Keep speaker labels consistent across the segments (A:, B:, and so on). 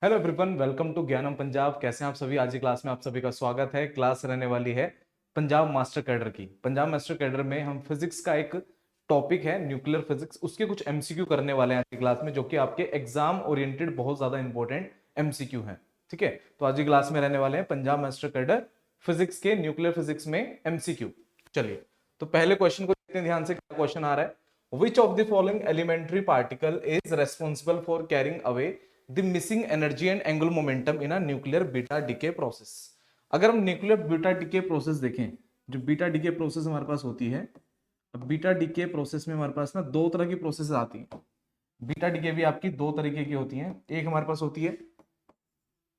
A: Hello everyone, welcome to ज्ञानम पंजाब। कैसे हैं आप सभी? आज की क्लास में आप सभी का स्वागत है। क्लास रहने वाली है पंजाब मास्टर कैडर की। पंजाब मास्टर कैडर में हम फिजिक्स का एक टॉपिक है न्यूक्लियर फिजिक्स, उसके कुछ एमसीक्यू करने वाले हैं आज की क्लास में, जो कि आपके एग्जाम ओरिएंटेड बहुत ज्यादा इंपॉर्टेंट एमसीक्यू हैं। ठीक है, तो आज की क्लास में रहने वाले हैं पंजाब मास्टर कैडर फिजिक्स के न्यूक्लियर फिजिक्स में एमसीक्यू। चलिए, तो पहले क्वेश्चन को देखते हैं ध्यान से। क्या क्वेश्चन आ रहा है? Which of the following elementary particle is responsible for carrying away the missing energy and angular momentum in a nuclear beta decay process। अगर हम न्यूक्लियर बीटा डिके प्रोसेस देखें, जो बीटा डिके प्रोसेस हमारे पास होती है, अब बीटा डिके प्रोसेस में हमारे पास ना दो तरह की प्रोसेस आती हैं। बीटा डिके भी आपकी दो तरीके की होती हैं। एक हमारे पास होती है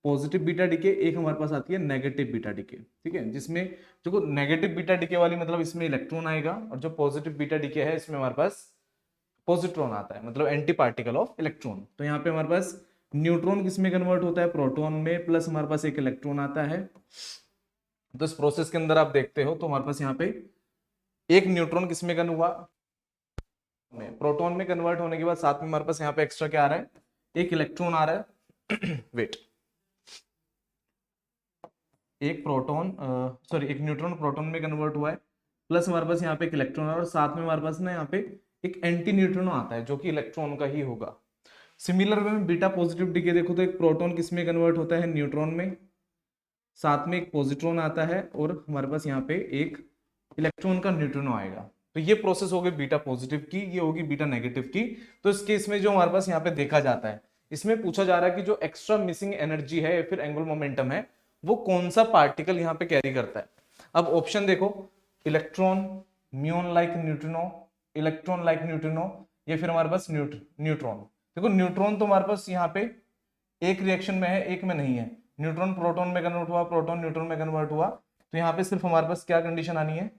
A: पॉजिटिव बीटा डिके, एक हमारे पास आती है नेगेटिव बीटा डिके। ठीक है, जिसमें जो नेगेटिव बीटा डिके वाली मतलब इसमें इलेक्ट्रॉन आएगा, और जो पॉजिटिव बीटा डिके है इसमें हमारे पास पॉजिट्रॉन आता है, मतलब एंटी पार्टिकल ऑफ इलेक्ट्रॉन। तो यहाँ पे हमारे पास न्यूट्रॉन किस में कन्वर्ट होता है? प्रोटॉन में, प्लस हमारे पास एक इलेक्ट्रॉन आता है। तो इस प्रोसेस के अंदर आप देखते हो तो हमारे पास यहाँ पे एक न्यूट्रॉन किस में कन्वर्ट हुआ? में प्रोटॉन में कन्वर्ट होने के बाद साथ में हमारे पास यहाँ पे एक्स्ट्रा क्या आ रहा है? एक इलेक्ट्रॉन आ रहा है। वेट, एक प्रोटॉन सॉरी एक न्यूट्रॉन प्रोटॉन में कन्वर्ट हुआ है, प्लस हमारे पास यहाँ पे एक इलेक्ट्रॉन और साथ में हमारे पास ना यहाँ पे एक एंटी न्यूट्रॉन आता है जो कि इलेक्ट्रॉन का ही होगा। सिमिलर वे में बीटा पॉजिटिव डिके देखो तो एक प्रोटॉन किस में कन्वर्ट होता है? न्यूट्रॉन में, साथ में एक पॉजिट्रॉन आता है और हमारे पास यहाँ पे एक इलेक्ट्रॉन का न्यूट्रिनो आएगा। तो ये प्रोसेस होगी बीटा पॉजिटिव की, ये होगी बीटा नेगेटिव की। तो इस केस में जो हमारे पास यहाँ पे देखा जाता है, इसमें पूछा जा रहा है कि जो एक्स्ट्रा मिसिंग एनर्जी है या फिर एंगुलर मोमेंटम है, वो कौन सा पार्टिकल यहाँ पे कैरी करता है। अब ऑप्शन देखो, electron, muon like neutrino, electron like neutrino, या फिर हमारे पास न्यूट्रॉन। देखो न्यूट्रॉन तो हमारे पास यहाँ पे एक रिएक्शन में है, एक में नहीं है। न्यूट्रॉन प्रोटॉन में कन्वर्ट हुआ, प्रोटॉन न्यूट्रॉन में कन्वर्ट हुआ, तो यहाँ पे सिर्फ हमारे पास क्या कंडीशन आनी है?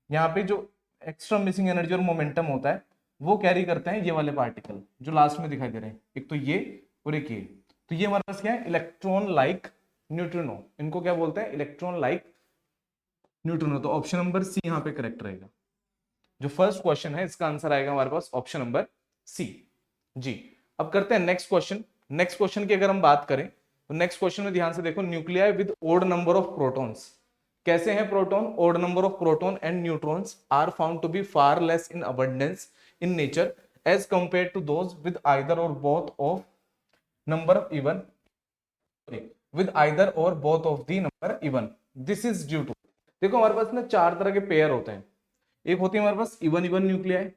A: यहाँ पे जो एक्स्ट्रा मिसिंग एनर्जी और मोमेंटम होता है वो कैरी करते हैं ये वाले पार्टिकल जो लास्ट में दिखाई दे रहे हैं, एक तो ये और एक ये। तो ये हमारे पास क्या है? Electron like neutrino. इनको क्या बोलते हैं? Electron like neutrino. तो ऑप्शन नंबर सी यहाँ पे करेक्ट रहेगा। जो फर्स्ट क्वेश्चन है इसका आंसर आएगा हमारे पास ऑप्शन नंबर सी। जी, अब करते हैं नेक्स्ट क्वेश्चन। नेक्स्ट क्वेश्चन की अगर हम बात करें तो नेक्स्ट क्वेश्चन में ध्यान से देखो, nuclei with odd number of protons. कैसे हैं proton? Odd number of proton and neutrons are found to be far less in abundance in nature as compared to those with either or both of number of even, with either or both of the number even. This is due to, देखो हमारे पास ना चार तरह के pair होते हैं। एक होती है हमारे पास इवन इवन न्यूक्लियाई।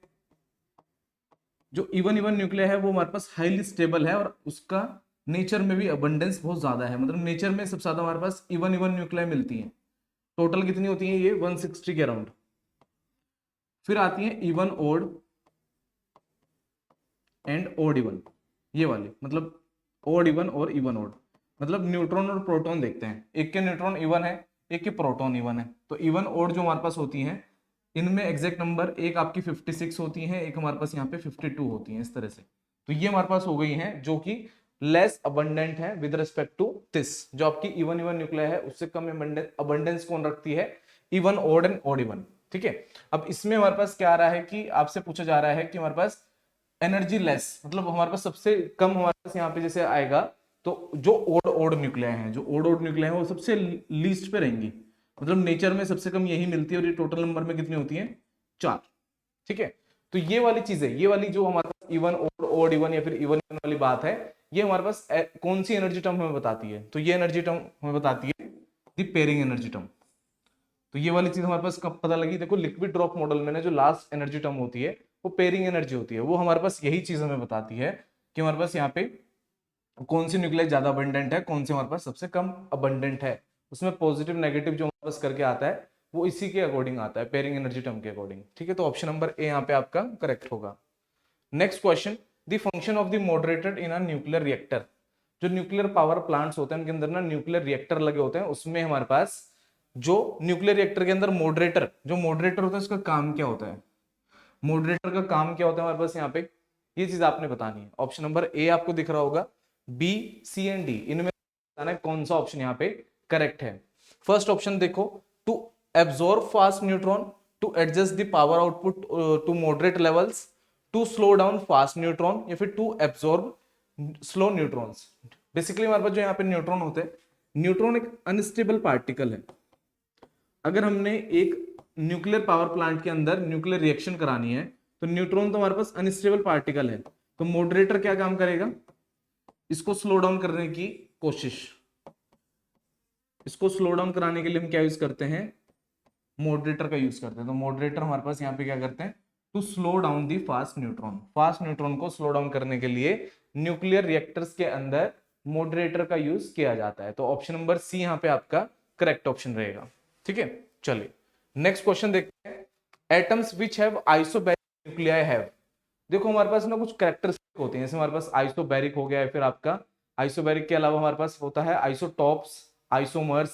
A: जो इवन इवन न्यूक्लिया है वो हमारे पास हाईली स्टेबल है और उसका नेचर में भी अबंडेंस बहुत ज्यादा है, मतलब नेचर में सबसे ज्यादा हमारे पास इवन इवन न्यूक्लिया मिलती है। टोटल कितनी होती है? ये 160 के अराउंड। फिर आती है even odd and odd even, ये वाले मतलब ओड इवन और इवन ओड। मतलब न्यूट्रॉन और प्रोटॉन देखते हैं, एक के न्यूट्रॉन इवन है, एक के प्रोटॉन इवन है। तो इवन ओड जो हमारे पास होती है इनमें एग्जैक्ट नंबर एक आपकी 56 होती है, एक हमारे पास यहाँ पे 52 होती है, इस तरह से। तो ये हमारे पास हो गई हैं जो कि लेस अबंडेंट है विद रिस्पेक्ट टू दिस। जो आपकी इवन इवन न्यूक्लिया है उससे कम अबंडेंस कौन रखती है? Even odd and odd even. ठीक है, अब इसमें हमारे पास क्या आ रहा है कि आपसे पूछा जा रहा है कि हमारे पास एनर्जी लेस, मतलब हमारे पास सबसे कम हमारे पास यहाँ पे जैसे आएगा, तो जो ओड ओड न्यूक्लिया है, जो ओड ओड न्यूक्लिया है वो सबसे लीस्ट पे रहेंगी, मतलब नेचर में सबसे कम यही मिलती है। और ये टोटल नंबर में कितनी होती है? 4। ठीक है, तो ये वाली चीज है, ये वाली जो हमारे पास इवन ओड ओड इवन या फिर इवन इवन वाली बात है, ये हमारे पास कौन सी एनर्जी टर्म हमें बताती है? तो ये एनर्जी टर्म हमें बताती है दी पेयरिंग एनर्जी टर्म। तो ये वाली चीज हमारे पास कब पता लगी? देखो लिक्विड ड्रॉप मॉडल में ना जो लास्ट एनर्जी टर्म होती है वो पेयरिंग एनर्जी होती है। वो हमारे पास यही चीज हमें बताती है कि हमारे पास यहाँ पे कौन सी न्यूक्लियस ज्यादा अबंडेंट है, कौन सी हमारे पास सबसे कम अबंडेंट है। उसमें पॉजिटिव नेगेटिव जो हमारे पास करके आता है वो इसी के अकॉर्डिंग आता है, पेयरिंग एनर्जी टर्म के अकॉर्डिंग। ठीक है, तो ऑप्शन नंबर ए यहाँ पे आपका करेक्ट होगा। Next question, the function of the moderator in a nuclear reactor. जो न्यूक्लियर पावर प्लांट्स होते हैं उनके अंदर ना न्यूक्लियर रिएक्टर लगे होते हैं, उसमें हमारे पास जो न्यूक्लियर रिएक्टर के अंदर मॉडरेटर, जो मॉडरेटर होता है उसका काम क्या होता है? मॉडरेटर का काम क्या होता है हमारे पास यहाँ पे? ये चीज आपने बतानी है। ऑप्शन नंबर ए आपको दिख रहा होगा, बी सी एंड डी, इनमें बताना है कौन सा ऑप्शन यहाँ पे करेक्ट है। फर्स्ट ऑप्शन देखो, to absorb fast neutron, to adjust the power output to moderate levels, to slow down fast neutron, या फिर to absorb slow neutrons. Basically हमारे पास जो यहाँ पे न्यूट्रॉन होते हैं, न्यूट्रॉन एक अनस्टेबल पार्टिकल है। अगर हमने एक न्यूक्लियर पावर प्लांट के अंदर न्यूक्लियर रिएक्शन करानी है तो न्यूट्रॉन तो हमारे पास अनस्टेबल पार्टिकल है, तो मॉडरेटर क्या काम करेगा, इसको स्लो डाउन करने की कोशिश, इसको स्लो डाउन कराने के लिए हम क्या यूज करते हैं, मॉडरेटर का यूज करते हैं। तो मॉडरेटर हमारे पास यहाँ पे क्या करते हैं, to slow down the fast neutron, fast neutron को स्लो डाउन करने के लिए न्यूक्लियर रिएक्टर्स के अंदर मॉडरेटर का यूज किया जाता है। तो ऑप्शन नंबर सी यहाँ पे आपका करेक्ट ऑप्शन रहेगा। ठीक है, चलिए नेक्स्ट क्वेश्चन देखते हैं। Atoms which have isobaric nuclei have, देखो हमारे पास ना कुछ कैरेक्टरिस्टिक होते हैं, जैसे हमारे पास आइसोबैरिक हो गया है, फिर आपका आइसोबैरिक के अलावा हमारे पास होता है आइसोटॉप्स, आइसोमर्स,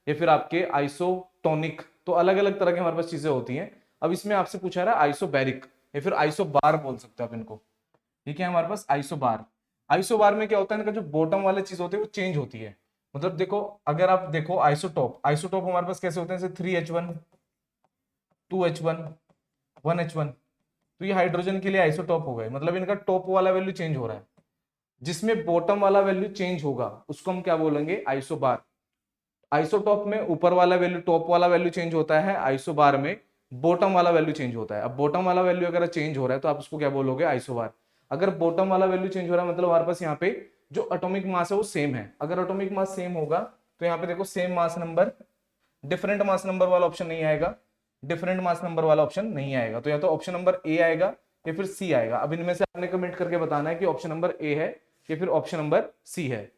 A: या फिर आपके आइसोटोनिक। तो अलग अलग तरह की हमारे पास चीजें होती हैं। अब इसमें आपसे पूछा रहा है आइसोबैरिक या फिर आइसोबार बोल सकते हो आप इनको। ये क्या है हमारे पास, आइसोबार। आइसोबार में क्या होता है, इनका जो बॉटम वाले चीज होती है वो चेंज होती है। मतलब देखो, अगर आप देखो आइसोटॉप, आइसोटॉप हमारे पास कैसे होते हैं, जैसे 3H1, 2H1, 1H1। तो ये हाइड्रोजन के लिए आइसोटॉप हो गए, मतलब इनका टॉप वाला वैल्यू चेंज हो रहा है। जिसमें बॉटम वाला वैल्यू चेंज होगा उसको हम क्या बोलेंगे, आइसोबार। आइसोटॉप में ऊपर वाला वैल्यू, टॉप वाला वैल्यू चेंज होता है, आइसोबार में बॉटम वाला वैल्यू चेंज होता है। अब बॉटम वाला वैल्यू अगर चेंज हो रहा है तो आप उसको क्या बोलोगे, आइसोबार। अगर बॉटम वाला वैल्यू चेंज हो रहा है मतलब हमारे पास यहाँ पे जो एटॉमिक मास है वो सेम है। अगर एटॉमिक मास सेम होगा तो यहाँ पे देखो same mass number, different mass number वाला ऑप्शन नहीं आएगा, डिफरेंट मास नंबर वाला ऑप्शन नहीं आएगा। तो या तो ऑप्शन नंबर ए आएगा या फिर सी आएगा। अब इनमें से आपने कमेंट करके बताना है कि ऑप्शन नंबर ए है या फिर ऑप्शन नंबर सी है।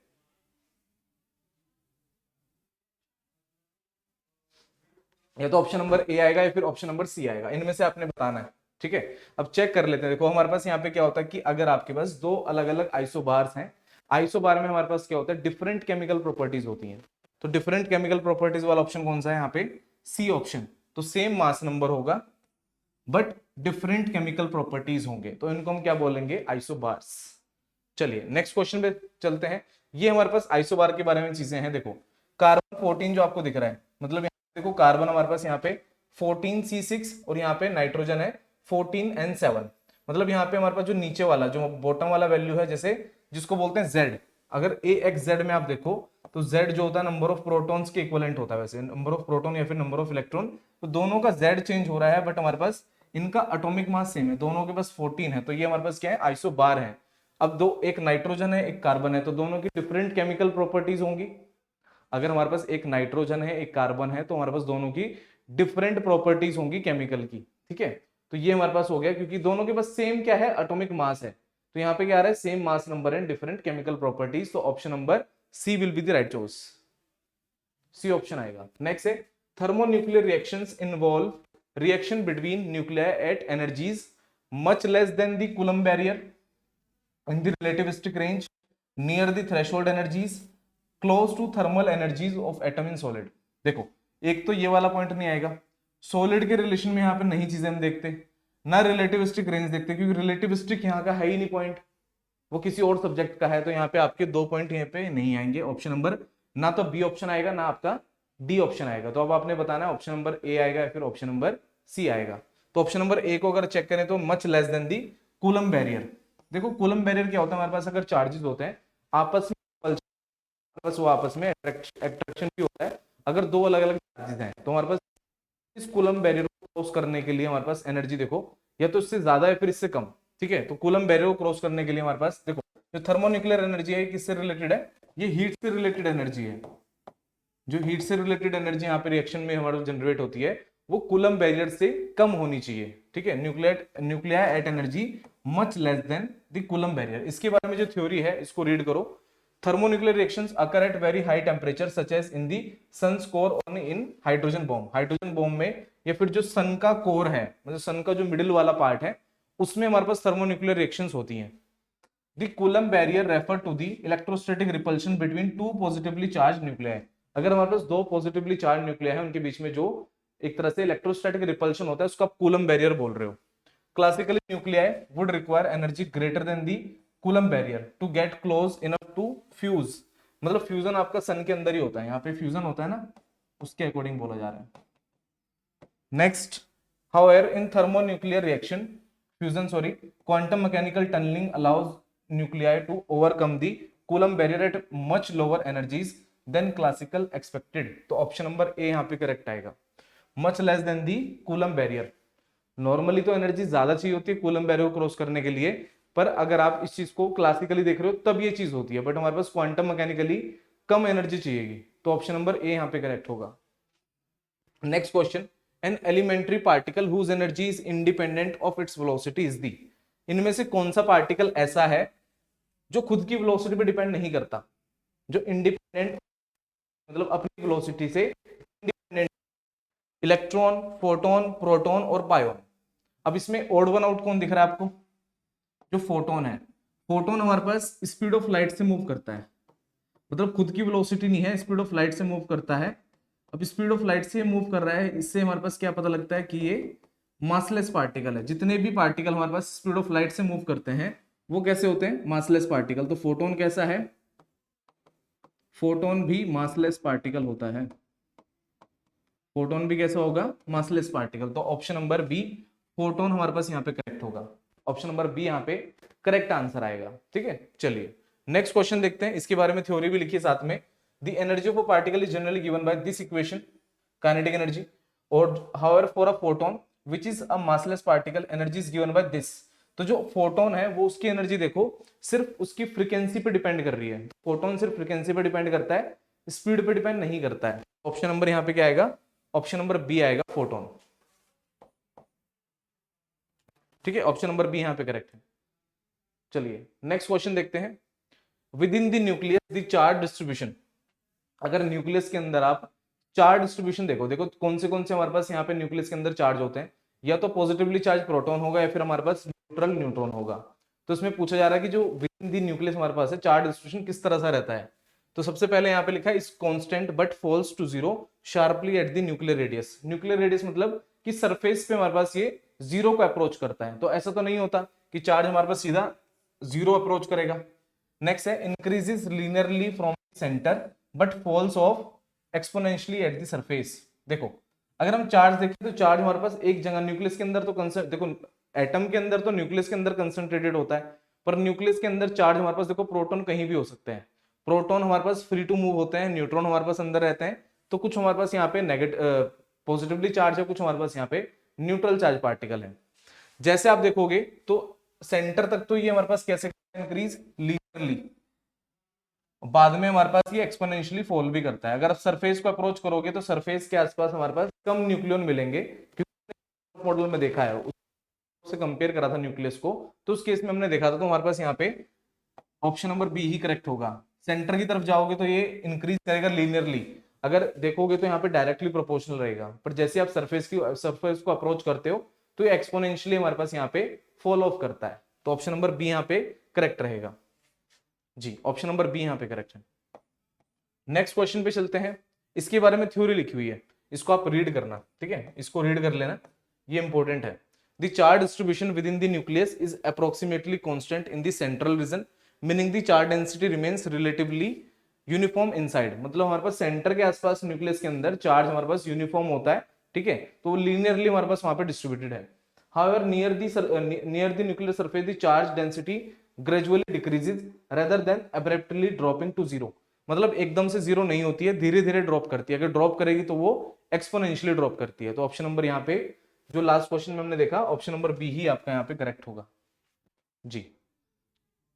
A: या तो ऑप्शन नंबर ए आएगा या फिर ऑप्शन नंबर सी आएगा, इनमें से आपने बताना है। ठीक है, अब चेक कर लेते हैं। देखो हमारे पास यहाँ पे क्या होता है कि अगर आपके पास दो अलग अलग आइसोबार्स हैं, आइसोबार में हमारे पास क्या होता है, डिफरेंट केमिकल प्रॉपर्टीज होती हैं। तो डिफरेंट केमिकल प्रॉपर्टीज वाला ऑप्शन कौन सा है यहाँ पे, सी ऑप्शन। तो सेम मास नंबर होगा बट डिफरेंट केमिकल प्रॉपर्टीज होंगे, तो इनको हम क्या बोलेंगे, आइसोबार्स। चलिए नेक्स्ट क्वेश्चन पे चलते हैं। ये हमारे पास आइसोबार के बारे में चीजें हैं। देखो कार्बन 14 जो आपको दिख रहा है, मतलब देखो कार्बन हमारे पास यहाँ पे 14C6 और यहाँ पे नाइट्रोजन है 14N7। मतलब यहाँ पे हमारे पास जो नीचे वाला, जो बॉटम वाला वैल्यू है, जैसे जिसको बोलते हैं Z, अगर AXZ में आप देखो तो Z जो होता है नंबर ऑफ प्रोटॉन्स के इक्विवेलेंट होता है, वैसे नंबर ऑफ प्रोटॉन या फिर नंबर ऑफ इलेक्ट्रॉन। तो दोनों का Z चेंज हो रहा है बट हमारे पास इनका एटॉमिक मास सेम है, दोनों के पास 14 है। तो ये हमारे पास क्या है, आइसोबार है। अब दो, एक नाइट्रोजन है एक कार्बन है, तो दोनों की डिफरेंट केमिकल प्रॉपर्टीज होंगी। अगर हमारे पास एक नाइट्रोजन है एक कार्बन है तो हमारे पास दोनों की डिफरेंट प्रॉपर्टीज होंगी केमिकल की। ठीक है, तो ये हमारे पास हो गया, क्योंकि दोनों के पास सेम क्या है, एटॉमिक मास है। तो यहाँ पे क्या आ रहा है, same mass number and different chemical properties. तो option number C will be the right choice, C option आएगा। नेक्स्ट है thermonuclear reactions involve reaction between nuclei at energies much less than the Coulomb barrier in the relativistic range near the threshold energies close to thermal energies of atom in solid। देखो एक तो ये वाला point नहीं आएगा, solid के relation में यहाँ पे नहीं चीजें हम देखते ना, रिलेटिविस्टिक रेंज देखते, क्योंकि रिलेटिविस्टिक यहाँ का है ही नहीं पॉइंट, वो किसी और सब्जेक्ट का है। तो यहाँ पे आपके दो पॉइंट यहाँ पे नहीं आएंगे। ऑप्शन नंबर ना तो बी ऑप्शन आएगा ना आपका डी ऑप्शन आएगा। तो अब आपने बताना है ऑप्शन नंबर ए आएगा या फिर ऑप्शन नंबर सी आएगा। तो ऑप्शन नंबर ए को अगर चेक करें तो much less than the Coulomb barrier. देखो कूलम्ब बैरियर क्या होता है, हमारे पास अगर चार्जेस होते हैं आपस में, बस वो आपस में अट्रैक्शन भी होता है। अगर दो अलग अलग चार्जेस हैं तो हमारे पास इस कूलम्ब बैरियर को क्रॉस करने के लिए हमारे पास एनर्जी देखो या तो इससे ज्यादा या फिर इससे कम। ठीक है, तो कूलम्ब बैरियर को क्रॉस करने के लिए हमारे पास देखो जो थर्मोन्यूक्लियर एनर्जी है किससे रिलेटेड है, ये हीट से रिलेटेड एनर्जी है। जो हीट से रिलेटेड एनर्जी यहाँ पे रिएक्शन में हमारे जनरेट होती है वो कूलम्ब बैरियर से कम होनी चाहिए। ठीक है, nuclear at energy much less than the Coulomb barrier. इसके बारे में जो थ्योरी है इसको रीड करो। Thermonuclear reactions occur at very high temperature such as in the sun's core और in hydrogen bomb. Hydrogen bomb में या फिर जो सन का कोर है, मतलब सन का जो मिडिल वाला पार्ट है उसमें हमारे पास थर्मोन्यूक्लियर रिएक्शंस होती हैं। The Coulomb barrier refer to the electrostatic repulsion between two positively charged nuclei। अगर हमारे पास दो पॉजिटिवली चार्ज न्यूक्लियाई हैं उनके बीच में जो एक तरह से इलेक्ट्रोस्टैटिक रिपल्शन होता है उसको आप कूलम्ब बैरियर बोल रहे हो। Classically nuclei would require energy greater than the Coulomb barrier to get close enough to fuse. मतलब फ्यूजन आपका सन के अंदर ही होता है, यहाँ पे फ्यूजन होता है ना, उसके अकॉर्डिंग बोला जा रहा है। Next, however in thermonuclear reaction fusion, sorry, quantum mechanical tunneling allows nuclei to overcome the Coulomb barrier at much lower energies than classical expected. तो ऑप्शन नंबर ए यहाँ पे करेक्ट आएगा, much less than the Coulomb barrier. Normally तो energy ज्यादा चाहिए होती है coulomb barrier को क्रॉस करने के लिए, पर अगर आप इस चीज को क्लासिकली देख रहे हो तब ये चीज होती है, बट हमारे पास क्वांटम मैकेनिकली कम एनर्जी चाहिएगी। तो ऑप्शन नंबर ए यहाँ पे करेक्ट होगा। Next question, an elementary particle whose energy is independent of its velocity is the. इनमें से कौन सा पार्टिकल ऐसा है जो खुद की वेलोसिटी पे डिपेंड नहीं करता, जो इंडिपेंडेंट मतलब अपनी वेलोसिटी से इंडिपेंडेंट? इलेक्ट्रॉन, फोटोन, प्रोटॉन और पायोन। अब इसमें ओड वन आउट कौन दिख रहा है आपको? जो फोटोन है। फोटोन हमारे पास स्पीड ऑफ लाइट से मूव करता है, मतलब खुद की वेलोसिटी नहीं है, स्पीड ऑफ लाइट से मूव करता है। अब स्पीड ऑफ लाइट से मूव कर रहा है, इससे हमारे पास क्या पता लगता है कि ये मासलेस पार्टिकल है। जितने भी पार्टिकल हमारे पास स्पीड ऑफ लाइट से मूव करते हैं वो कैसे होते हैं? Massless particle. तो फोटोन कैसा है? फोटोन भी मासलेस पार्टिकल होता है। फोटोन भी कैसा होगा? Massless particle. तो ऑप्शन नंबर बी फोटोन हमारे पास यहाँ पे करेक्ट होगा। ऑप्शन नंबर बी यहाँ पे करेक्ट आंसर आएगा। ठीक है, चलिए नेक्स्ट क्वेश्चन देखते हैं। इसके बारे में थ्योरी भी लिखी है साथ में। The energy of a particle is generally given by this equation, kinetic energy, और however for a photon which is a massless particle energy is given by this. तो जो फोटोन है वो उसकी एनर्जी देखो सिर्फ उसकी फ्रीक्वेंसी पे डिपेंड कर रही है। फोटोन सिर्फ फ्रीक्वेंसी पे डिपेंड करता है, स्पीड पे डिपेंड नहीं करता है। ऑप्शन नंबर यहाँ पे क्या आएगा? ऑप्शन नंबर बी आएगा, फोटोन। ठीक है, ऑप्शन नंबर बी यहाँ पे करेक्ट है। चलिए नेक्स्ट क्वेश्चन देखते हैं। With in the nucleus the charge distribution. अगर न्यूक्लियस के अंदर आप चार्ज डिस्ट्रीब्यूशन देखो, देखो कौन से हमारे पास यहाँ पे न्यूक्लियस के अंदर चार्ज होते हैं, या तो पॉजिटिवली चार्ज प्रोटॉन होगा या फिर हमारे पास न्यूट्रल न्यूट्रॉन होगा। तो इसमें पूछा जा रहा है कि जो विद इन द न्यूक्लियस हमारे पास है चार्ज डिस्ट्रीब्यूशन किस तरह से रहता है। तो सबसे पहले यहाँ पे लिखा है is constant but falls to zero sharply at the nuclear radius. Nuclear radius मतलब कि सरफेस पे हमारे पास ये जीरो को अप्रोच करता है। तो ऐसा तो नहीं होता कि चार्ज हमारे पास सीधा जीरो अप्रोच करेगा। नेक्स्ट है increases linearly from centre but falls off exponentially at the surface. देखो अगर हम चार्ज देखें तो चार्ज हमारे पास एक जगह न्यूक्लियस के अंदर तो देखो एटम के अंदर तो न्यूक्लियस के अंदर कंसंट्रेटेड होता है, पर न्यूक्लियस के अंदर चार्ज हमारे पास देखो प्रोटॉन कहीं भी हो सकते हैं। प्रोटॉन हमारे पास फ्री टू मूव होते हैं, न्यूट्रॉन हमारे पास अंदर रहते हैं। तो कुछ हमारे पास यहाँ पे नेगेटिव पॉजिटिवली चार्ज है, कुछ हमारे पास यहाँ पे न्यूट्रल चार्ज पार्टिकल है। जैसे आप देखोगे तो सेंटर तक तो ये हमारे पास कैसे इंक्रीज लीनियरली, बाद में हमारे पास ये एक्सपोनेंशियली फॉल भी करता है। अगर आप सरफेस को अप्रोच करोगे तो सरफेस के आसपास हमारे पास कम न्यूक्लियन मिलेंगे, क्योंकि मॉडल में देखा है उससे कंपेयर करा था न्यूक्लियस को, तो उस केस में हमने देखा था। तो हमारे पास यहाँ पे ऑप्शन नंबर बी ही करेक्ट होगा। सेंटर की तरफ जाओगे तो ये इंक्रीज करेगा लीनियरली, अगर देखोगे तो यहाँ पे डायरेक्टली प्रोपोर्शनल रहेगा, पर जैसे आप सरफेस को अप्रोच करते हो तो ये एक्सपोनेंशियली हमारे पास यहाँ पे फॉल ऑफ करता है। तो ऑप्शन नंबर बी यहाँ पे करेक्ट रहेगा जी, ऑप्शन नंबर बी यहाँ पे करेक्ट है। नेक्स्ट क्वेश्चन पे चलते हैं। इसके बारे में थ्योरी लिखी हुई है, इसको आप रीड करना, ठीक है, इसको रीड कर लेना, ये इंपॉर्टेंट है। The charge distribution with in the nucleus is approximately constant in the central region meaning the charge density remains relatively uniform inside. मतलब हमारे पास सेंटर के आसपास न्यूक्लियस के अंदर चार्ज हमारे पास यूनिफॉर्म होता है, ठीक है, तो वो लीनियरली हमारे पास वहां पे डिस्ट्रीब्यूटेड है। However near the nuclear surface the charge density gradually decreases rather than abruptly dropping to zero. मतलब एकदम से जीरो नहीं होती है, धीरे धीरे ड्रॉप करती है। अगर ड्रॉप करेगी तो वो एक्सपोनेंशियली ड्रॉप करती है। तो ऑप्शन नंबर यहाँ पे जो लास्ट क्वेश्चन में हमने देखा, ऑप्शन नंबर बी ही आपका यहाँ पे करेक्ट होगा जी।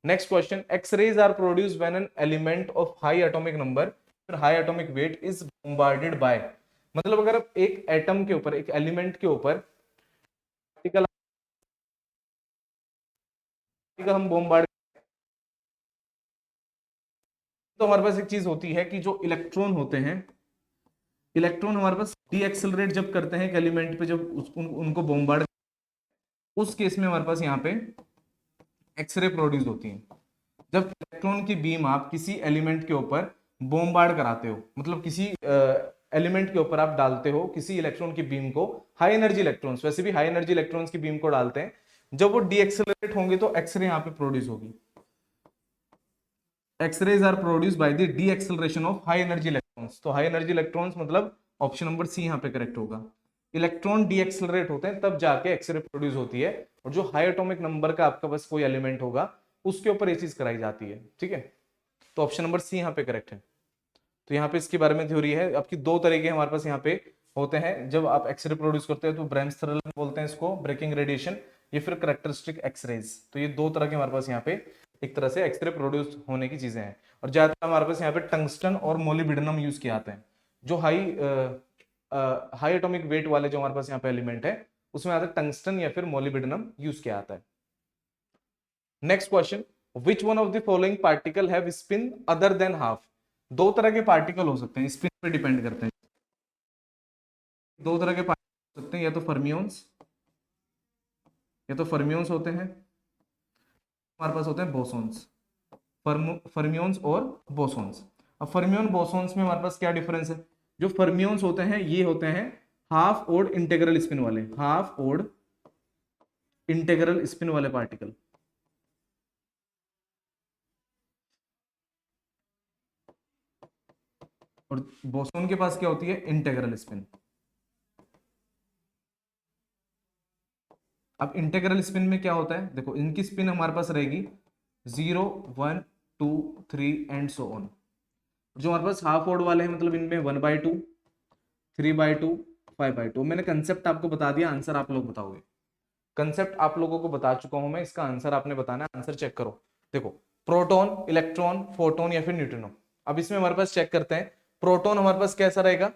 A: Next question, X-rays are produced when an element of high atomic number high atomic weight is bombarded by. मतलब अगर एक एटम के ऊपर, एक एलिमेंट के ऊपर पार्टिकल हम बॉम्बार्ड, तो हमारे पास एक चीज होती है कि जो इलेक्ट्रॉन होते हैं, इलेक्ट्रॉन हमारे पास डी एक्सेलरेट जब करते हैं एक एलिमेंट पे, जब उनको बॉम्बार्ड, उस केस में हमारे पास यहाँ पे एक्सरे प्रोड्यूस होती है। जब इलेक्ट्रॉन की बीम आप किसी एलिमेंट के ऊपर बॉम्बार्ड कराते हो, मतलब किसी एलिमेंट के ऊपर आप डालते हो किसी इलेक्ट्रॉन की बीम को, हाई एनर्जी इलेक्ट्रॉन्स, वैसे भी हाई एनर्जी इलेक्ट्रॉन्स की बीम को डालते हैं, जब वो डी एक्सेलरेट होंगे तो एक्सरे यहाँ पे प्रोड्यूस होगी। X-rays are produce by the deceleration of high energy electrons. तो हाई एनर्जी इलेक्ट्रॉन्स मतलब ऑप्शन नंबर सी यहाँ पे करेक्ट होगा। इलेक्ट्रॉन डी एक्सेलरेट होते हैं तब जाके एक्सरे प्रोड्यूस होती है, और जो हाई एटॉमिक नंबर का आपका बस कोई एलिमेंट होगा उसके ऊपर ये चीज कराई जाती है, ठीक है। तो ऑप्शन नंबर सी यहाँ पे करेक्ट है। तो यहाँ पे इसके बारे में थ्योरी है आपकी। दो तरीके हमारे पास यहाँ पे होते हैं जब आप एक्सरे प्रोड्यूस करते हैं, तो ब्रेमस्टर्लन बोलते हैं इसको, ब्रेकिंग रेडिएशन, ये फिर करेक्टरिस्टिक एक्सरेज। तो ये दो तरह के हमारे पास यहाँ पे एक तरह से एक्सरे प्रोड्यूस होने की चीजें हैं। और ज्यादातर हमारे पास यहाँ पे टंगस्टन और मोलिब्डेनम यूज किए जाते हैं। जो हाई एटॉमिक वेट वाले जो हमारे पास यहाँ पे एलिमेंट है उसमें आता है टंगस्टन या फिर मोलिब्डेनम यूज किया जाता है। Next question, which one of the following particle have spin other than half. दो तरह के पार्टिकल हो सकते हैं, स्पिन पे डिपेंड करते हैं। दो तरह के पार्टिकल हो सकते हैं, या तो फर्मियोन्स होते हैं, हमारे पास होते हैं बोसोन्स, फर्मियोन्स और बोसोन्स। अब फर्मियोन बोसोन्स में हमारे पास क्या डिफरेंस है? जो फर्मियोन्स होते हैं ये होते हैं हाफ ओड इंटेग्रल स्पिन वाले, हाफ ओड इंटेग्रल स्पिन वाले पार्टिकल। और बोसोन के पास क्या होती है? Integral spin. अब इंटेग्रल स्पिन में क्या होता है? देखो इनकी स्पिन हमारे पास रहेगी 0 1 2 3 एंड सो ऑन। जो हमारे पास हाफ ओड वाले हैं मतलब इनमें 1/2 3/2 5/2। मैंने कंसेप्ट आपको बता दिया, आंसर आप लोग बताओगे। कंसेप्ट आप लोगों को बता चुका हूं मैं, इसका आंसर आपने बताना है। आंसर चेक करो। देखो प्रोटॉन, इलेक्ट्रॉन, फोटोन या फिर न्यूट्रिनो। अब इसमें हमारे पास चेक करते हैं, प्रोटॉन हमारे पास कैसा रहेगा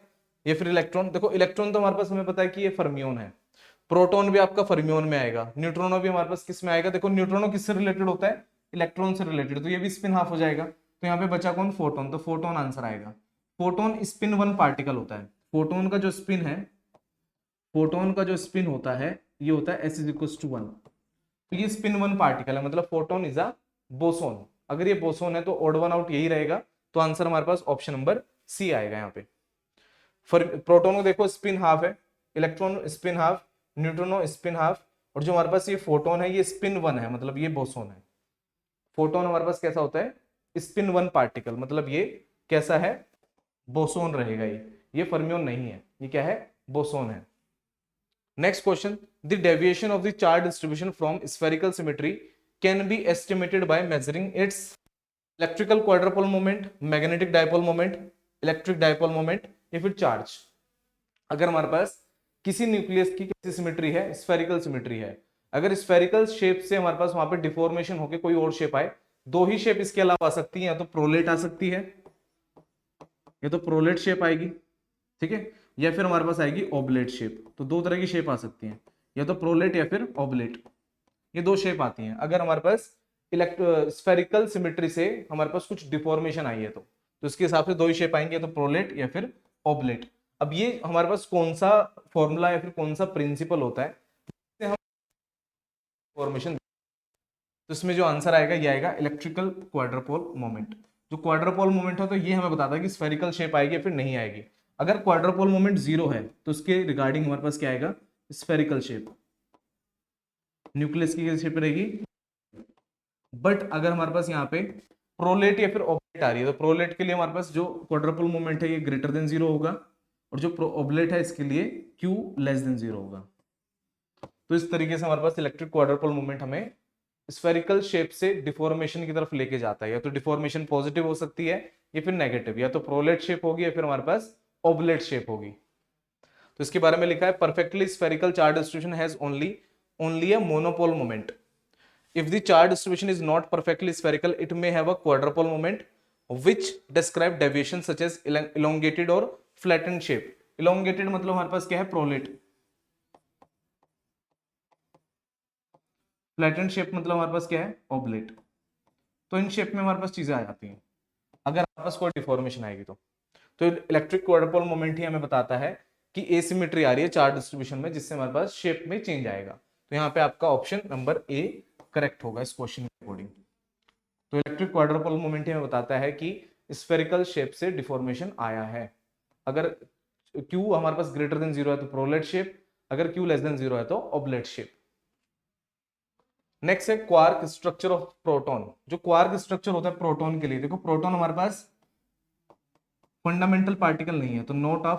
A: या फिर इलेक्ट्रॉन। देखो इलेक्ट्रॉन तो हमारे पास हमें पता है कि ये फर्मियोन है, प्रोटॉन भी आपका फर्मियोन में आएगा, न्यूट्रॉनो भी हमारे पास किस में आएगा? देखो न्यूट्रॉनो किससे रिलेटेड होता है? इलेक्ट्रॉन से रिलेटेड, तो ये भी स्पिन हाफ हो जाएगा। तो यहाँ पे बचा कौन? फोटोन। तो फोटोन आंसर आएगा। फोटोन स्पिन वन पार्टिकल होता है। फोटोन का जो स्पिन है, फोटोन का जो स्पिन होता है ये होता है s = 1। तो ये स्पिन वन पार्टिकल है, मतलब फोटोन इज अ बोसोन। अगर ये बोसोन है तो ओड वन आउट यही रहेगा। तो आंसर हमारे पास ऑप्शन नंबर सी आएगा यहाँ पे। प्रोटोन को देखो स्पिन हाफ है, electron spin half, neutrino spin half, और जो हमारे पास ये फोटोन है ये स्पिन वन है, मतलब ये बोसोन है। फोटोन हमारे पास कैसा होता है? स्पिन वन पार्टिकल, मतलब ये कैसा है? बोसोन रहेगा। ये फर्मियोन नहीं है, ये क्या है? बोसोन है। Next question, the deviation of the charge distribution from spherical symmetry can be estimated by measuring its electrical quadrupole moment, magnetic dipole moment, electric dipole moment या फिर चार्ज। अगर हमारे पास किसी न्यूक्लियस की कैसी सिमेट्री है? स्फेरिकल सिमेट्री है। अगर स्फेरिकल शेप से हमारे पास वहां पे डिफॉर्मेशन होके कोई और शेप आए, दो ही शेप इसके अलावा आ सकती है, या तो प्रोलेट आ सकती है, या तो प्रोलेट शेप आएगी, ठीक है, या फिर हमारे पास आएगी ओबलेट शेप। तो दो तरह की शेप आ सकती है, या तो प्रोलेट या फिर ओबलेट, ये दो शेप आती हैं। अगर हमारे पास स्फेरिकल सिमेट्री से हमारे पास कुछ डिफॉर्मेशन आई है तो इसके हिसाब से दो ही शेप आएंगे, या तो प्रोलेट या फिर ओबलेट। अब ये हमारे पास कौन सा फॉर्मूला या फिर कौन सा प्रिंसिपल होता है जिससे हम फॉर्मेशन, तो इसमें जो आंसर आएगा ये आएगा इलेक्ट्रिकल क्वाड्रपोल मोमेंट। जो क्वाड्रपोल मोमेंट हो तो ये हमें बताता है कि स्फेरिकल शेप आएगी या फिर नहीं आएगी। अगर क्वाड्रपोल मोमेंट 0 है तो उसके रिगार्डिंग हमारे पास क्या आएगा? स्फेरिकल शेप, न्यूक्लियस की शेप रहेगी। बट अगर हमारे पास यहाँ पे प्रोलेट या फिर ओबलेट आ रही है, तो प्रोलेट के लिए हमारे पास जो क्वाड्रपोल मोमेंट है ये ग्रेटर देन 0 होगा, और जो ओबलेट है इसके लिए Q लेस देन 0 होगा। तो इस तरीके से हमारे पास इलेक्ट्रिक क्वाड्रपोल मोमेंट हमें स्फेरिकल शेप से डिफॉर्मेशन की तरफ लेके जाता है। या तो डिफॉर्मेशन पॉजिटिव हो सकती है या फिर नेगेटिव, या तो प्रोलेट शेप होगी या फिर हमारे पास ओबलेट शेप होगी। तो इसके बारे में लिखा है, perfectly spherical charge distribution has only a monopole moment. If the charge distribution is not perfectly spherical, it may have a quadrupole moment which describe deviation such as elongated or flattened shape. Elongated मतलब हमारे पास क्या है? Prolate. Flattened shape मतलब हमारे पास क्या है? ओबलेट। तो in shape में हमारे पास चीजें आ जाती हैं अगर हमारे पास कोई डिफॉर्मेशन आएगी तो इलेक्ट्रिक क्वाड्रपोल मोमेंट ही हमें बताता है कि एसिमेट्री आ रही है चार्ज डिस्ट्रीब्यूशन में, जिससे हमारे पास शेप में चेंज आएगा। तो यहाँ पे आपका ऑप्शन नंबर ए करेक्ट होगा इस क्वेश्चन के अकॉर्डिंग। तो इलेक्ट्रिक क्वाड्रपोल मोमेंट हमें बताता है कि स्फेरिकल शेप से डिफॉर्मेशन आया है। अगर Q हमारे पास ग्रेटर देन 0 है तो प्रोलेट शेप, अगर Q लेस देन 0 है तो ओबलेट शेप। नेक्स्ट है क्वार्क स्ट्रक्चर ऑफ प्रोटॉन। जो क्वार्क स्ट्रक्चर होता है प्रोटॉन के लिए, देखो प्रोटॉन हमारे पास फंडामेंटल पार्टिकल नहीं है, तो नॉट अ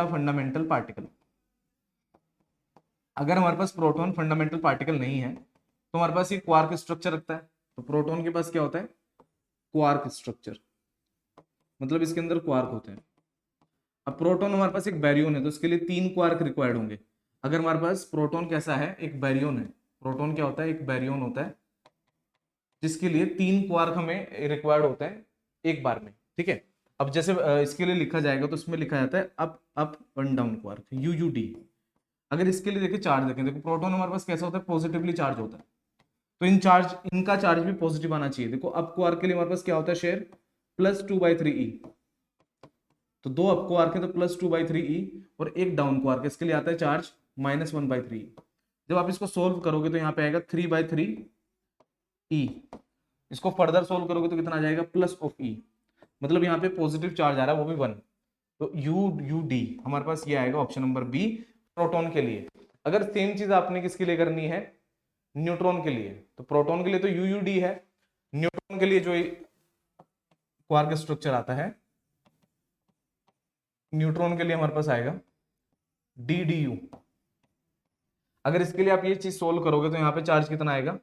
A: फंडामेंटल पार्टिकल। अगर हमारे पास प्रोटॉन फंडामेंटल पार्टिकल नहीं है तो हमारे पास ये क्वार्क स्ट्रक्चर रखता है। तो प्रोटॉन के पास क्या होता है, क्वार्क स्ट्रक्चर, मतलब इसके अंदर क्वार्क होते हैं। अब प्रोटॉन हमारे पास एक बैरियन है, तो इसके लिए 3 क्वार्क रिक्वायर्ड होंगे। अगर हमारे पास प्रोटॉन कैसा है, एक बैरियन है, प्रोटॉन क्या होता है, एक बैरियन होता है, जिसके लिए 3 क्वार्क हमें रिक्वायर्ड होते हैं एक बार में, ठीक है। अब जैसे इसके लिए लिखा जाएगा तो इसमें लिखा जाता है up up one down quark, UUD. अगर इसके लिए देखिए चार्ज देखें, देखो प्रोटॉन हमारे पास कैसा होता है, पॉजिटिवली चार्ज होता है, तो इनका चार्ज भी पॉजिटिव आना चाहिए। देखो अप क्वार्क के लिए हमारे पास क्या होता है, शेयर +2/3e, तो 2 अप क्वार्क है तो +2/3e, और एक डाउन क्वार्क है, इसके लिए आता है चार्ज -1/3e। जब आप इसको सोल्व करोगे तो यहाँ पे आएगा 3/3e, इसको फर्दर सोल्व करोगे तो कितना आ जाएगा, +e, मतलब यहाँ पे पॉजिटिव चार्ज आ रहा है, वो भी 1, तो UUD हमारे पास ये आएगा ऑप्शन नंबर बी प्रोटॉन के लिए। अगर सेम चीज आपने किसके लिए करनी है, न्यूट्रॉन के लिए, तो प्रोटॉन के लिए तो UUD है, न्यूट्रॉन के लिए जो क्वार्क स्ट्रक्चर आता है, न्यूट्रॉन के लिए हमारे पास आएगा DDU। अगर इसके लिए आप ये चीज सोल्व करोगे तो यहाँ पे चार्ज कितना आएगा,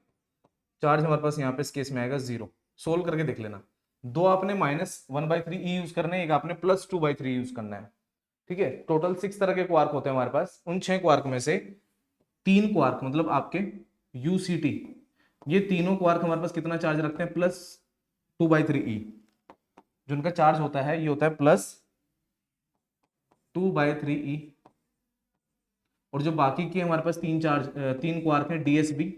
A: चार्ज हमारे पास यहाँ पे इस केस में आएगा 0। सोल्व करके देख लेना, 2 आपने -1/3e यूज करना है, एक आपने +2/3 यूज करना है, ठीक है। टोटल 6 तरह के क्वार्क होते हैं हमारे पास। उन 6 क्वार्क में से 3 क्वार्क मतलब आपके UCT, ये तीनों क्वार्क हमारे पास कितना चार्ज रखते हैं, +2/3e। जो उनका चार्ज होता है ये होता है +2/3e, और जो बाकी के हमारे पास 3 क्वार्क हैं DSB,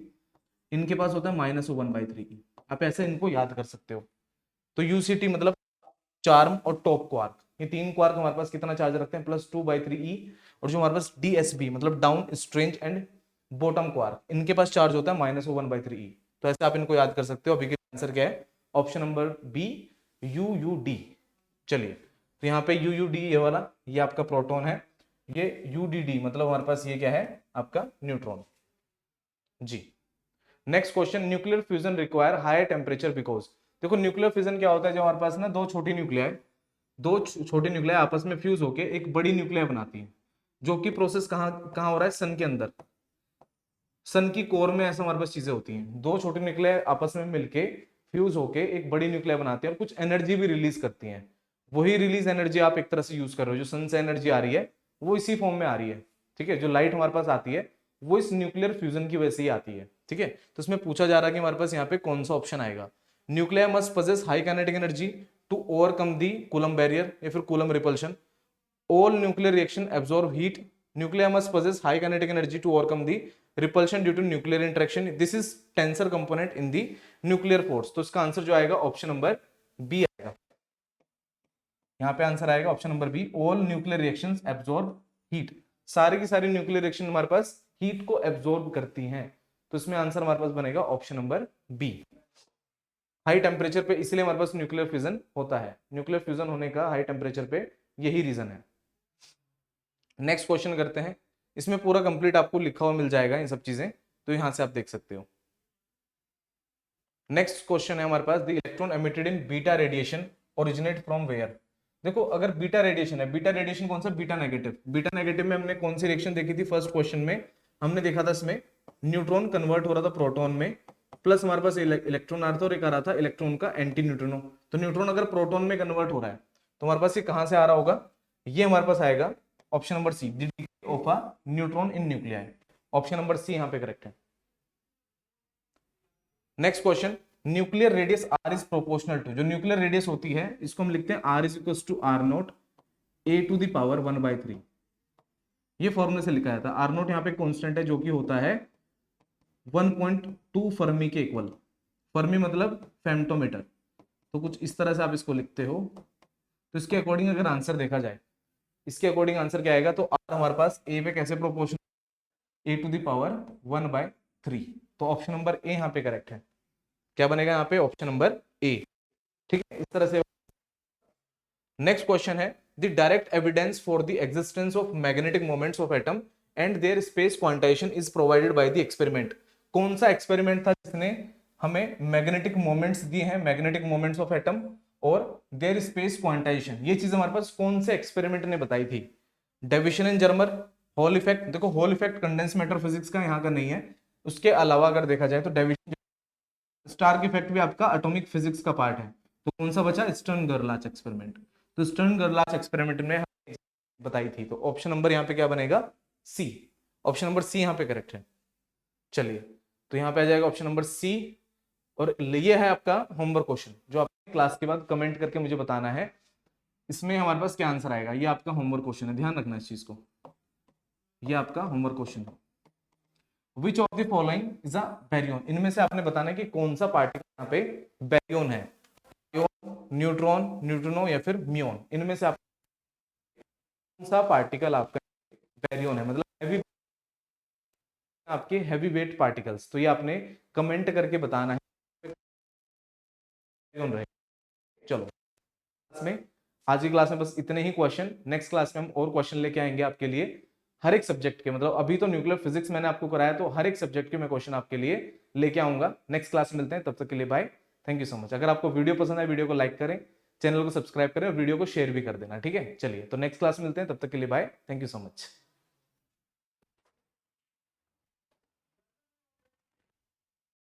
A: इनके पास होता है -1/3e। आप ऐसे इनको याद कर सकते हो। तो UCT मतलब चार्म और टॉप क्वार्क, ये 3 क्वार्क हमारे पास कितना चार्ज रखते हैं, +2/3e। और जो हमारे पास DSB मतलब down strange and bottom quark, इनके पास चार्ज होता है -1/3e। तो ऐसे आप इनको याद कर सकते हो। अभी के आंसर क्या है, ऑप्शन नंबर बी UUD। चलिए, तो यहाँ पे UUD ये वाला, ये आपका प्रोटॉन है, ये UDD मतलब हमारे पास ये क्या है, आपका न्यूट्रॉन जी। Next question, nuclear fusion require high temperature because. देखो न्यूक्लियर फ्यूजन क्या होता है, जो हमारे पास ना दो छोटी न्यूक्लियाई आपस में फ्यूज होके एक बड़ी न्यूक्लियाई बनाती है, जो कि प्रोसेस कहाँ कहाँ हो रहा है, सन के अंदर, सन की कोर में ऐसा हमारे पास चीजें होती हैं। दो छोटी न्यूक्लियाई आपस में मिलके फ्यूज होके एक बड़ी न्यूक्लियाई बनाती है और कुछ एनर्जी भी रिलीज करती हैं। वही रिलीज एनर्जी आप एक तरह से यूज कर रहे हो, जो सन से एनर्जी आ रही है वो इसी फॉर्म में आ रही है, ठीक है। जो लाइट हमारे पास आती है वो इस न्यूक्लियर फ्यूजन की वजह से ही आती है, ठीक है। तो इसमें पूछा जा रहा है कि हमारे पास यहाँ पे कौन सा ऑप्शन आएगा, nuclear must possess high kinetic energy to overcome the Coulomb barrier, या फिर Coulomb repulsion. All nuclear reaction absorb heat. Nuclei must possess high kinetic energy to overcome the repulsion due to nuclear interaction. This is tensor component in the nuclear force. तो इसका answer जो आएगा option number B आएगा। यहाँ पे answer आएगा option number B, all nuclear reactions absorb heat. सारी की सारी न्यूक्लियर रिएक्शन हमारे पास हीट को एब्जॉर्ब करती हैं, तो इसमें आंसर हमारे पास बनेगा option number B. High temperature पे इसलिए हमारे पास न्यूक्लियर फ्यूजन होता है, न्यूक्लियर फ्यूजन होने का हाई टेम्परेचर पे यही रीजन है। नेक्स्ट क्वेश्चन करते हैं, इसमें पूरा कंप्लीट आपको लिखा हुआ मिल जाएगा ये सब चीजें, तो यहां से आप देख सकते हो। नेक्स्ट क्वेश्चन है हमारे पास, the electron emitted in beta radiation originate from where. देखो अगर बीटा रेडिएशन है, बीटा रेडिएशन कौन सा, बीटा नेगेटिव। बीटा नेगेटिव में हमने कौन सी रिएक्शन देखी थी, फर्स्ट क्वेश्चन में हमने देखा था, इसमें न्यूट्रॉन कन्वर्ट हो रहा था प्रोटॉन में, प्लस हमारे पास इलेक्ट्रॉन आ रहा था और एक आ रहा था इलेक्ट्रॉन का एंटी न्यूट्रिनो। तो न्यूट्रॉन अगर प्रोटॉन में कन्वर्ट हो रहा है तो हमारे पास ये कहां से आ रहा होगा, ये हमारे पास आएगा option number C, of a neutron in nuclei. Option number C यहां पे करेक्ट है। Next question, nuclear radius R is proportional to. जो न्यूक्लियर रेडियस होती है इसको हम लिखते हैं R is equal to R naught A to the power 1/3। ये फॉर्मूले से लिखा जाता है। आर नोट यहाँ पे कांस्टेंट है जो कि होता है 1.2 फर्मी के इक्वल। फर्मी मतलब फेम्टोमीटर, तो कुछ इस तरह से आप इसको लिखते हो। तो इसके अकॉर्डिंग अगर आंसर देखा जाए, इसके अकॉर्डिंग आंसर क्या आएगा, तो आर हमारे पास ए पे कैसे proportional, A to the power 1/3। तो ऑप्शन नंबर ए यहाँ पे करेक्ट है। क्या बनेगा यहाँ पे, ऑप्शन नंबर ए, ठीक है, इस तरह से। नेक्स्ट क्वेश्चन है, the direct evidence for the existence of magnetic moments of atom and their space quantization is provided by the experiment. कौन सा एक्सपेरिमेंट था जिसने हमें मैग्नेटिक मोमेंट्स दिए हैं, मैग्नेटिक मोमेंट्स ऑफ एटम और देयर स्पेस क्वांटाइजेशन, ये चीज हमारे पास कौन से एक्सपेरिमेंट ने बताई थी। Davisson and Germer, Hall effect. देखो Hall effect condense matter physics का यहाँ का नहीं है, उसके अलावा अगर देखा जाए तो डेविशन स्टार्क इफेक्ट भी आपका एटॉमिक फिजिक्स का पार्ट है। तो कौन सा बचा, स्टर्न गर्लाच एक्सपेरिमेंट। तो स्टर्न गर्लाच एक्सपेरिमेंट में बताई थी, तो ऑप्शन नंबर यहाँ पे क्या बनेगा, सी। ऑप्शन नंबर सी यहाँ पे करेक्ट है। चलिए, तो यहाँ पे आ जाएगा ऑप्शन नंबर सी। और ये है आपका होमवर्क क्वेश्चन, जो आपने क्लास के बाद कमेंट करके मुझे बताना है इसमें हमारे पास क्या आंसर आएगा। ये आपका होमवर्क क्वेश्चन है, ध्यान रखना इस चीज को। ये आपका होमवर्क क्वेश्चन है। Which of the following is a Baryon, इनमें से आपने बताना है कि कौन सा पार्टिकल यहाँ पे बैरियन है, न्यूट्रॉन, न्यूट्रिनो या फिर म्यून, इनमें से आप कौन सा पार्टिकल आपका बैरियन है, मतलब हैवी, आपके हैवी वेट पार्टिकल्स। तो ये आपने कमेंट करके बताना है बैरियन रहे। चलो, में आज की क्लास में बस इतने ही क्वेश्चन, नेक्स्ट क्लास में हम और क्वेश्चन लेके आएंगे आपके लिए हर एक सब्जेक्ट के, मतलब अभी तो न्यूक्लियर फिजिक्स मैंने आपको कराया, तो हर एक सब्जेक्ट के मैं क्वेश्चन आपके लिए लेके आऊंगा। नेक्स्ट क्लास में मिलते हैं, तब तक के लिए bye, thank you so much. अगर आपको वीडियो पसंद है, वीडियो को लाइक करें, चैनल को सब्सक्राइब करें और वीडियो को शेयर भी कर देना, ठीक है। चलिए, तो नेक्स्ट क्लास में मिलते हैं, तब तक के लिए bye, thank you so much.